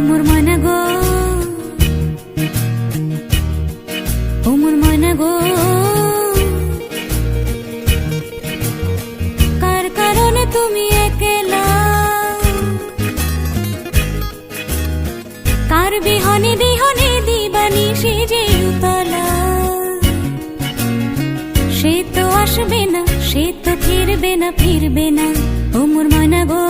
মোর ময়না গো, ও মোর ময়না গো, কার কারণে তুমি একলা, কার বিহনে বিহনে দিবানিশি যে উতলা। সে তো আসবে না, সে তো ফিরবে না, ফিরবে না, ও মোর ময়না গো।